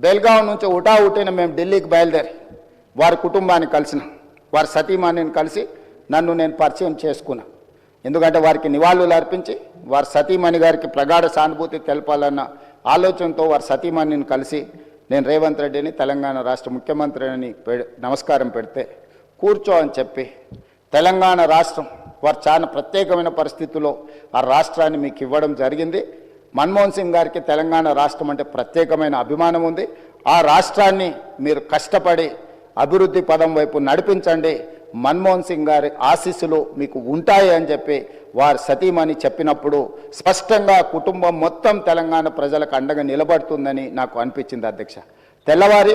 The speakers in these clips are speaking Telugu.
బెల్గావ్ నుంచి ఉటావుటిన మేము ఢిల్లీకి బయలుదేరి వారి కుటుంబాన్ని కలిసిన వారి సతీమణిని కలిసి నన్ను నేను పరిచయం చేసుకున్నా. ఎందుకంటే వారికి నివాళులు అర్పించి వారి సతీమణి గారికి ప్రగాఢ సానుభూతి తెలపాలన్న ఆలోచనతో వారి సతీమణిని కలిసి నేను రేవంత్ రెడ్డిని తెలంగాణ రాష్ట్ర ముఖ్యమంత్రిని నమస్కారం పెడితే కూర్చో అని చెప్పి తెలంగాణ రాష్ట్రం వారు చాలా ప్రత్యేకమైన పరిస్థితుల్లో ఆ రాష్ట్రాన్ని మీకు ఇవ్వడం జరిగింది. మన్మోహన్ సింగ్ గారికి తెలంగాణ రాష్ట్రం అంటే ప్రత్యేకమైన అభిమానం ఉంది. ఆ రాష్ట్రాన్ని మీరు కష్టపడి అభివృద్ధి పదం వైపు నడిపించండి, మన్మోహన్ సింగ్ గారి ఆశీస్సులు మీకు ఉంటాయి అని చెప్పి వారి సతీమణి చెప్పినప్పుడు స్పష్టంగా కుటుంబం మొత్తం తెలంగాణ ప్రజలకు అండగా నిలబడుతుందని నాకు అనిపించింది అధ్యక్ష. తెల్లవారి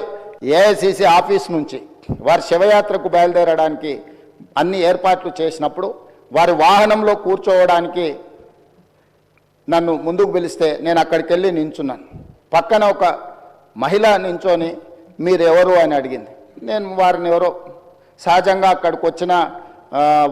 ఏఐసిసి ఆఫీస్ నుంచి వారి శివయాత్రకు బయలుదేరడానికి అన్ని ఏర్పాట్లు చేసినప్పుడు వారి వాహనంలో కూర్చోవడానికి నన్ను ముందుకు పిలిస్తే నేను అక్కడికి వెళ్ళి నించున్నాను. పక్కన ఒక మహిళ నించొని మీరు ఎవరు అని అడిగింది. నేను వారిని ఎవరో సహజంగా అక్కడికి వచ్చిన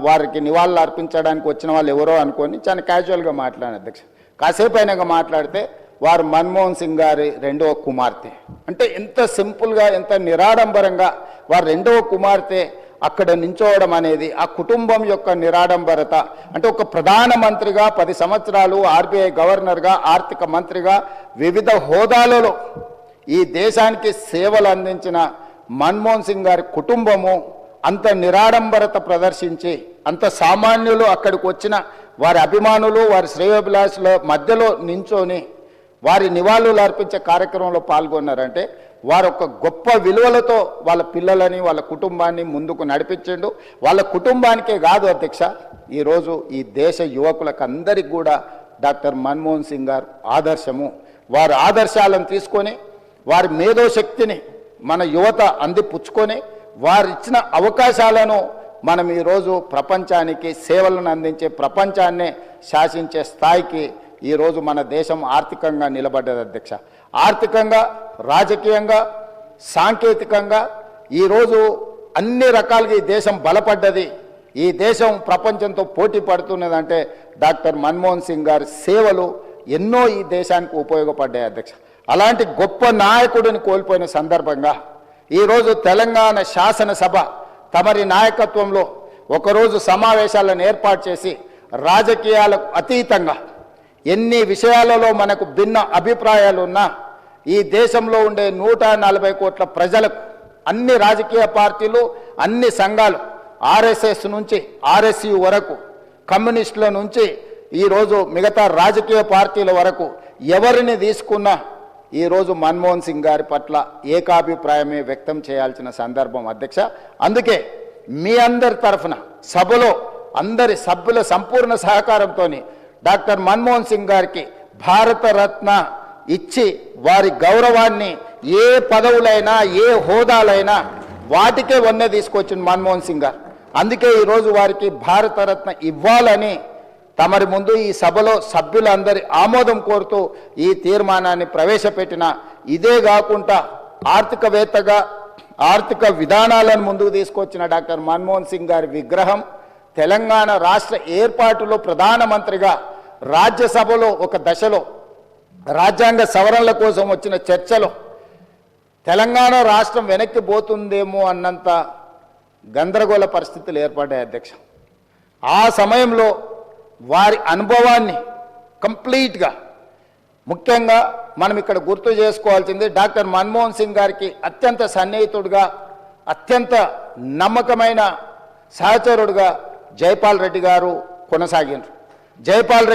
వారికి నివాళులు అర్పించడానికి వచ్చిన వాళ్ళు ఎవరో అనుకొని చాలా క్యాజువల్గా మాట్లాడాను అధ్యక్ష. కాసేపు అయినాక మాట్లాడితే వారు మన్మోహన్ సింగ్ గారి రెండవ కుమార్తె. అంటే ఎంత సింపుల్గా ఎంత నిరాడంబరంగా వారి రెండవ కుమార్తె అక్కడ నించోవడం అనేది ఆ కుటుంబం యొక్క నిరాడంబరత. అంటే ఒక ప్రధానమంత్రిగా 10 సంవత్సరాలు ఆర్బీఐ గవర్నర్గా ఆర్థిక మంత్రిగా వివిధ హోదాలలో ఈ దేశానికి సేవలు అందించిన మన్మోహన్ సింగ్ గారి కుటుంబము అంత నిరాడంబరత ప్రదర్శించి అంత సామాన్యులు అక్కడికి వచ్చిన వారి అభిమానులు వారి శ్రేయోభిలాషుల మధ్యలో నించొని వారి నివాళులు అర్పించే కార్యక్రమంలో పాల్గొన్నారంటే వారు ఒక గొప్ప విలువలతో వాళ్ళ పిల్లలని వాళ్ళ కుటుంబాన్ని ముందుకు నడిపించిండు. వాళ్ళ కుటుంబానికే కాదు అధ్యక్ష, ఈరోజు ఈ దేశ యువకులకు అందరికీ కూడా డాక్టర్ మన్మోహన్ సింగ్ గారు ఆదర్శము. వారి ఆదర్శాలను తీసుకొని వారి మేధోశక్తిని మన యువత అందిపుచ్చుకొని వారు ఇచ్చిన అవకాశాలను మనం ఈరోజు ప్రపంచానికి సేవలను అందించే ప్రపంచాన్నే శాసించే స్థాయికి ఈరోజు మన దేశం ఆర్థికంగా నిలబడ్డది అధ్యక్ష. ఆర్థికంగా, రాజకీయంగా, సాంకేతికంగా ఈరోజు అన్ని రకాలుగా ఈ దేశం బలపడ్డది. ఈ దేశం ప్రపంచంతో పోటీ పడుతున్నదంటే డాక్టర్ మన్మోహన్ సింగ్ గారి సేవలు ఎన్నో ఈ దేశానికి ఉపయోగపడ్డాయి అధ్యక్ష. అలాంటి గొప్ప నాయకుడిని కోల్పోయిన సందర్భంగా ఈరోజు తెలంగాణ శాసనసభ తమరి నాయకత్వంలో ఒకరోజు సమావేశాలను ఏర్పాటు చేసి రాజకీయాలకు అతీతంగా ఎన్ని విషయాలలో మనకు భిన్న అభిప్రాయాలు ఉన్నా ఈ దేశంలో ఉండే 140 కోట్ల ప్రజలకు అన్ని రాజకీయ పార్టీలు అన్ని సంఘాలు ఆర్ఎస్ఎస్ నుంచి ఆర్ఎస్యు వరకు కమ్యూనిస్టుల నుంచి ఈరోజు మిగతా రాజకీయ పార్టీల వరకు ఎవరిని తీసుకున్నా ఈరోజు మన్మోహన్ సింగ్ గారి పట్ల ఏకాభిప్రాయమే వ్యక్తం చేయాల్సిన సందర్భం అధ్యక్ష. అందుకే మీ అందరి తరఫున సభలో అందరి సభ్యుల సంపూర్ణ సహకారంతో డాక్టర్ మన్మోహన్ సింగ్ గారికి భారతరత్న ఇచ్చి వారి గౌరవాన్ని ఏ పదవులైనా ఏ హోదాలైనా వాటికే వన్నె తీసుకొచ్చిన మన్మోహన్ సింగ్ గారు. అందుకే ఈరోజు వారికి భారతరత్న ఇవ్వాలని తమరి ముందు ఈ సభలో సభ్యులందరి ఆమోదం కోరుతూ ఈ తీర్మానాన్ని ప్రవేశపెట్టిన. ఇదే కాకుండా ఆర్థికవేత్తగా ఆర్థిక విధానాలను ముందుకు తీసుకొచ్చిన డాక్టర్ మన్మోహన్ సింగ్ గారి విగ్రహం తెలంగాణ రాష్ట్ర ఏర్పాటులో ప్రధానమంత్రిగా రాజ్యసభలో ఒక దశలో రాజ్యాంగ సవరణల కోసం వచ్చిన చర్చలో తెలంగాణ రాష్ట్రం వెనక్కి పోతుందేమో అన్నంత గందరగోళ పరిస్థితులు ఏర్పడ్డాయి అధ్యక్ష. ఆ సమయంలో వారి అనుభవాన్ని కంప్లీట్గా ముఖ్యంగా మనం ఇక్కడ గుర్తు చేసుకోవాల్సింది డాక్టర్ మన్మోహన్ సింగ్ గారికి అత్యంత సన్నిహితుడుగా అత్యంత నమ్మకమైన సహచరుడుగా జైపాల్ రెడ్డి గారు కొనసాగినారు. జైపాల్ రెడ్డి